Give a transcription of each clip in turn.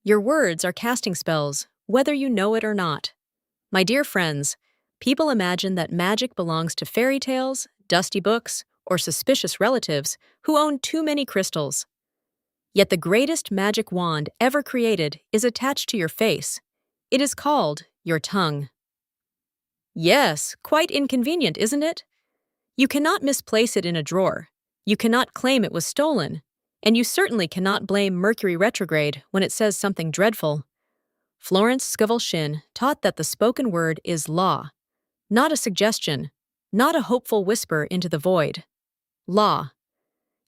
Your words are casting spells, whether you know it or not. My dear friends, people imagine that magic belongs to fairy tales, dusty books, or suspicious relatives who own too many crystals. Yet the greatest magic wand ever created is attached to your face. It is called your tongue. Yes, quite inconvenient, isn't it? You cannot misplace it in a drawer. You cannot claim it was stolen. And you certainly cannot blame Mercury retrograde when it says something dreadful. Florence Scovel Shinn taught that the spoken word is law, not a suggestion, not a hopeful whisper into the void. Law.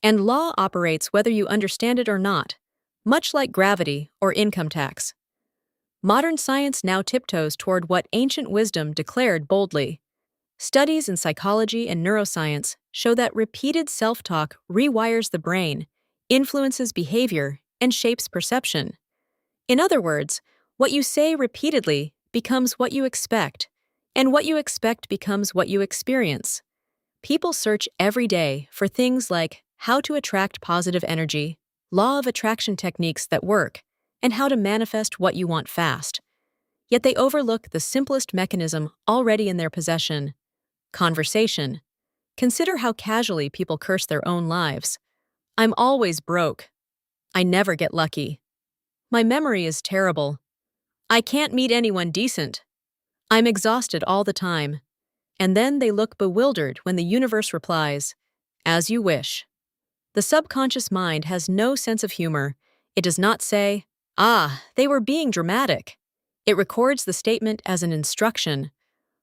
And law operates whether you understand it or not, much like gravity or income tax. Modern science now tiptoes toward what ancient wisdom declared boldly. Studies in psychology and neuroscience show that repeated self-talk rewires the brain, influences behavior, and shapes perception. In other words, what you say repeatedly becomes what you expect, and what you expect becomes what you experience. People search every day for things like how to attract positive energy, law of attraction techniques that work, and how to manifest what you want fast. Yet they overlook the simplest mechanism already in their possession: conversation. Consider how casually people curse their own lives. I'm always broke. I never get lucky. My memory is terrible. I can't meet anyone decent. I'm exhausted all the time. And then they look bewildered when the universe replies, "As you wish." The subconscious mind has no sense of humor. It does not say, "Ah, they were being dramatic." It records the statement as an instruction.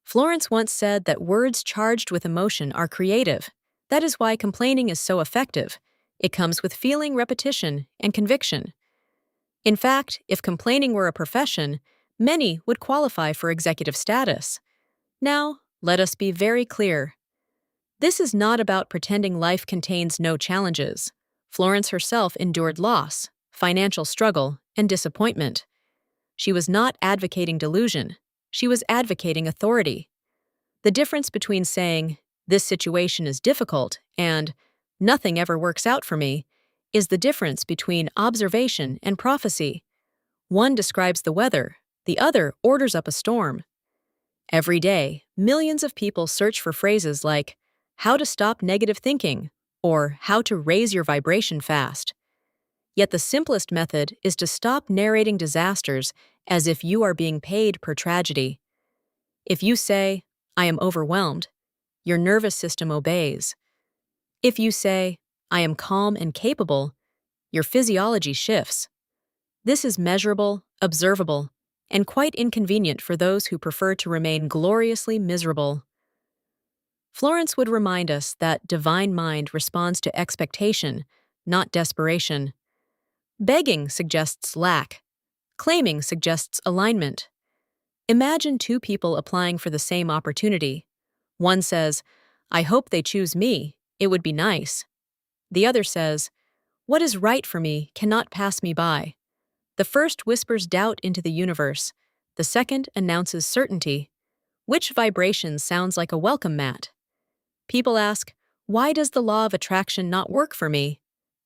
Florence once said that words charged with emotion are creative. That is why complaining is so effective. It comes with feeling, repetition, and conviction. In fact, if complaining were a profession, many would qualify for executive status. Now, let us be very clear. This is not about pretending life contains no challenges. Florence herself endured loss, financial struggle, and disappointment. She was not advocating delusion. She was advocating authority. The difference between saying, "This situation is difficult," and "Nothing ever works out for me," is the difference between observation and prophecy. One describes the weather, the other orders up a storm. Every day, millions of people search for phrases like "how to stop negative thinking" or "how to raise your vibration fast." Yet the simplest method is to stop narrating disasters as if you are being paid per tragedy. If you say, "I am overwhelmed," your nervous system obeys. If you say, "I am calm and capable," your physiology shifts. This is measurable, observable, and quite inconvenient for those who prefer to remain gloriously miserable. Florence would remind us that divine mind responds to expectation, not desperation. Begging suggests lack. Claiming suggests alignment. Imagine two people applying for the same opportunity. One says, "I hope they choose me. It would be nice." The other says, "What is right for me cannot pass me by." The first whispers doubt into the universe. The second announces certainty. Which vibration sounds like a welcome mat? People ask, "Why does the law of attraction not work for me?"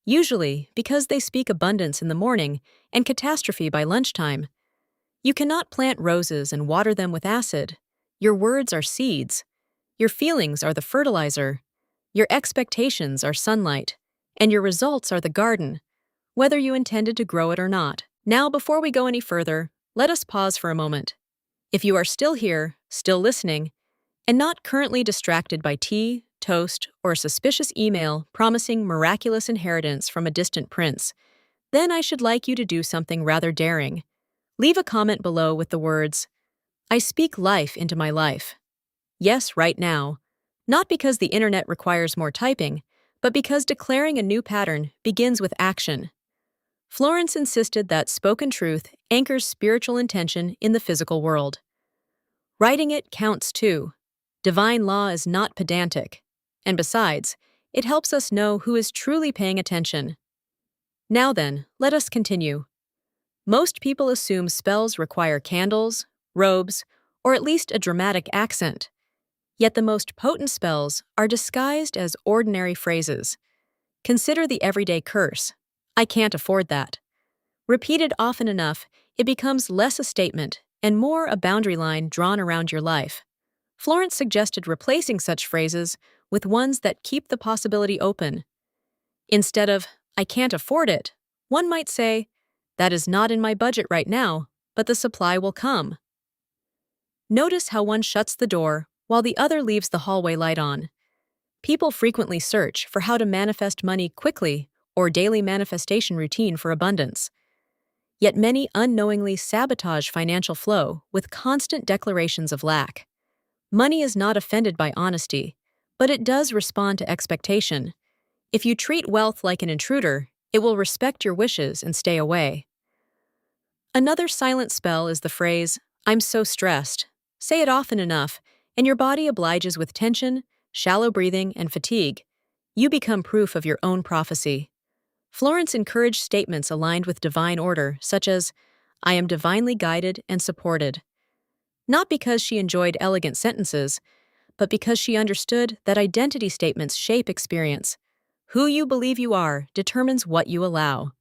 Usually because they speak abundance in the morning and catastrophe by lunchtime. You cannot plant roses and water them with acid. Your words are seeds. Your feelings are the fertilizer. Your expectations are sunlight. And your results are the garden, whether you intended to grow it or not. Now, before we go any further, let us pause for a moment. If you are still here, still listening, and not currently distracted by tea, toast, or a suspicious email promising miraculous inheritance from a distant prince, then I should like you to do something rather daring. Leave a comment below with the words, "I speak life into my life." Yes, right now. Not because the internet requires more typing, but because declaring a new pattern begins with action. Florence insisted that spoken truth anchors spiritual intention in the physical world. Writing it counts too. Divine law is not pedantic. And besides, it helps us know who is truly paying attention. Now then, let us continue. Most people assume spells require candles, robes, or at least a dramatic accent. Yet the most potent spells are disguised as ordinary phrases. Consider the everyday curse, "I can't afford that." Repeated often enough, it becomes less a statement and more a boundary line drawn around your life. Florence suggested replacing such phrases with ones that keep the possibility open. Instead of, I can't afford it, one might say, that is not in my budget right now, but the supply will come. Notice how one shuts the door while the other leaves the hallway light on. People frequently search for how to manifest money quickly or daily manifestation routine for abundance. Yet many unknowingly sabotage financial flow with constant declarations of lack. Money is not offended by honesty, but it does respond to expectation. If you treat wealth like an intruder, it will respect your wishes and stay away. Another silent spell is the phrase, I'm so stressed. Say it often enough, and your body obliges with tension, shallow breathing, and fatigue. You become proof of your own prophecy. Florence encouraged statements aligned with divine order, such as, I am divinely guided and supported. Not because she enjoyed elegant sentences, but because she understood that identity statements shape experience. Who you believe you are determines what you allow.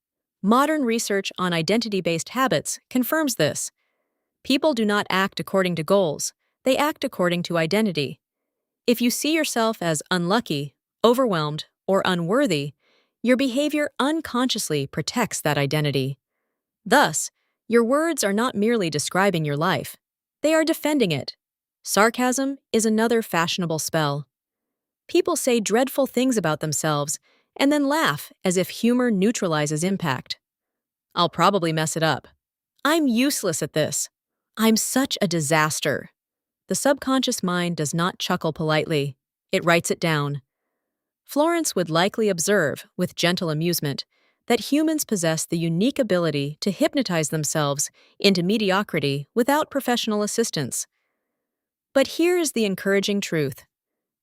Modern research on identity-based habits confirms this. People do not act according to goals, they act according to identity. If you see yourself as unlucky, overwhelmed, or unworthy, your behavior unconsciously protects that identity. Thus, your words are not merely describing your life, they are defending it. Sarcasm is another fashionable spell. People say dreadful things about themselves and then laugh as if humor neutralizes impact. I'll probably mess it up. I'm useless at this. I'm such a disaster. The subconscious mind does not chuckle politely, it writes it down. Florence would likely observe, with gentle amusement, that humans possess the unique ability to hypnotize themselves into mediocrity without professional assistance. But here is the encouraging truth.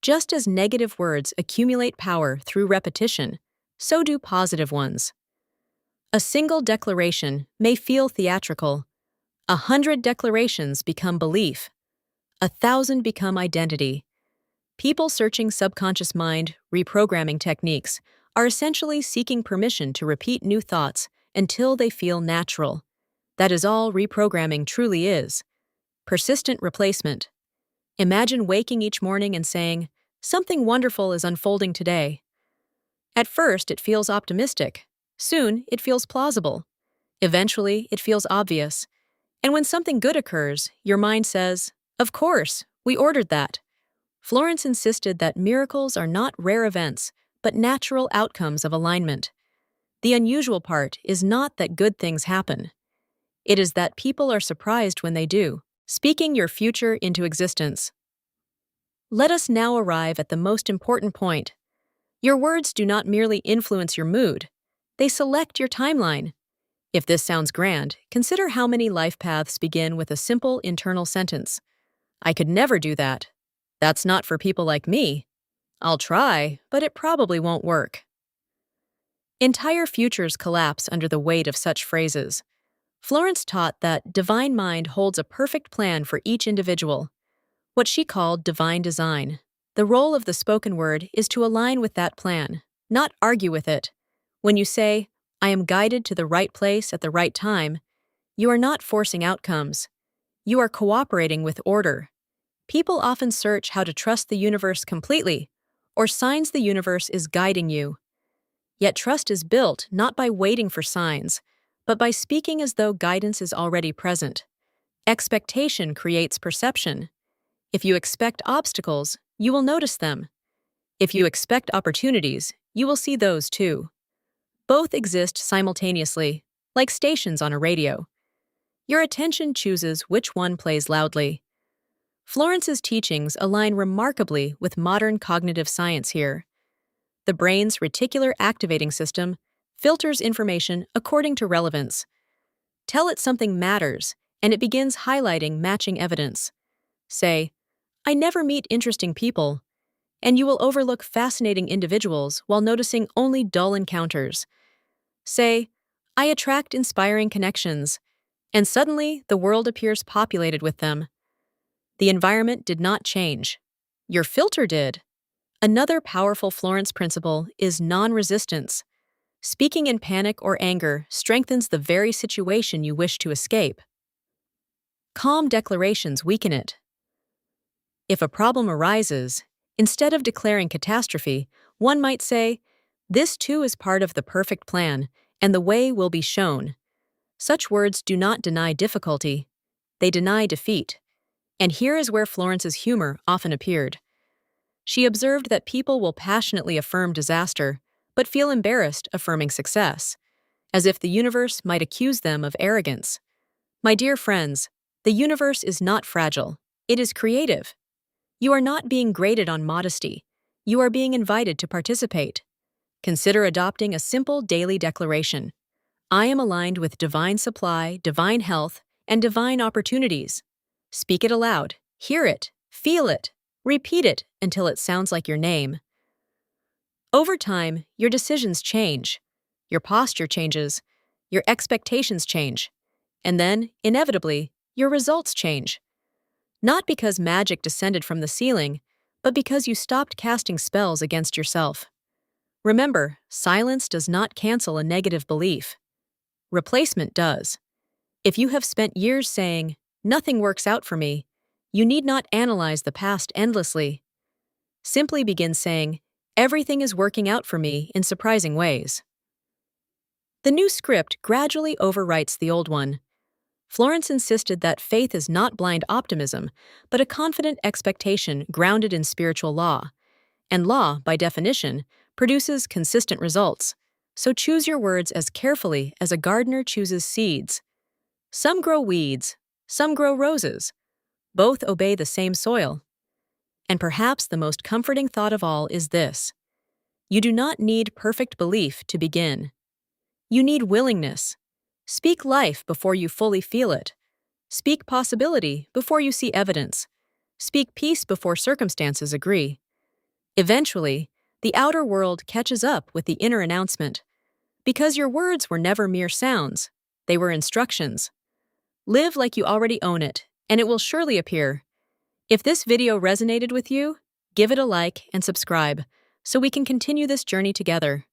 Just as negative words accumulate power through repetition, so do positive ones. A single declaration may feel theatrical. 100 declarations become belief. 1,000 become identity. People searching subconscious mind reprogramming techniques are essentially seeking permission to repeat new thoughts until they feel natural. That is all reprogramming truly is. Persistent replacement. Imagine waking each morning and saying, something wonderful is unfolding today. At first, it feels optimistic. Soon, it feels plausible. Eventually, it feels obvious. And when something good occurs, your mind says, of course, we ordered that. Florence insisted that miracles are not rare events, but natural outcomes of alignment. The unusual part is not that good things happen. It is that people are surprised when they do, speaking your future into existence. Let us now arrive at the most important point. Your words do not merely influence your mood, they select your timeline. If this sounds grand, consider how many life paths begin with a simple internal sentence. I could never do that. That's not for people like me. I'll try, but it probably won't work. Entire futures collapse under the weight of such phrases. Florence taught that divine mind holds a perfect plan for each individual, what she called divine design. The role of the spoken word is to align with that plan, not argue with it. When you say, I am guided to the right place at the right time, you are not forcing outcomes. You are cooperating with order. People often search how to trust the universe completely, or signs the universe is guiding you. Yet trust is built not by waiting for signs, but by speaking as though guidance is already present. Expectation creates perception. If you expect obstacles, you will notice them. If you expect opportunities, you will see those too. Both exist simultaneously, like stations on a radio. Your attention chooses which one plays loudly. Florence's teachings align remarkably with modern cognitive science here. The brain's reticular activating system filters information according to relevance. Tell it something matters, and it begins highlighting matching evidence. Say, I never meet interesting people, and you will overlook fascinating individuals while noticing only dull encounters. Say, I attract inspiring connections, and suddenly the world appears populated with them. The environment did not change. Your filter did. Another powerful Florence principle is non-resistance. Speaking in panic or anger strengthens the very situation you wish to escape. Calm declarations weaken it. If a problem arises, instead of declaring catastrophe, one might say, "This too is part of the perfect plan, and the way will be shown." Such words do not deny difficulty, they deny defeat. And here is where Florence's humor often appeared. She observed that people will passionately affirm disaster, but feel embarrassed affirming success, as if the universe might accuse them of arrogance. My dear friends, the universe is not fragile, it is creative. You are not being graded on modesty, you are being invited to participate. Consider adopting a simple daily declaration. I am aligned with divine supply, divine health, and divine opportunities. Speak it aloud, hear it, feel it, repeat it until it sounds like your name. Over time, your decisions change, your posture changes, your expectations change, and then, inevitably, your results change. Not because magic descended from the ceiling, but because you stopped casting spells against yourself. Remember, silence does not cancel a negative belief. Replacement does. If you have spent years saying, "Nothing works out for me," you need not analyze the past endlessly. Simply begin saying, "Everything is working out for me in surprising ways." The new script gradually overwrites the old one. Florence insisted that faith is not blind optimism, but a confident expectation grounded in spiritual law. And law, by definition, produces consistent results. So choose your words as carefully as a gardener chooses seeds. Some grow weeds, some grow roses. Both obey the same soil. And perhaps the most comforting thought of all is this: you do not need perfect belief to begin. You need willingness. Speak life before you fully feel it. Speak possibility before you see evidence. Speak peace before circumstances agree. Eventually, the outer world catches up with the inner announcement. Because your words were never mere sounds, they were instructions. Live like you already own it, and it will surely appear. If this video resonated with you, give it a like and subscribe so we can continue this journey together.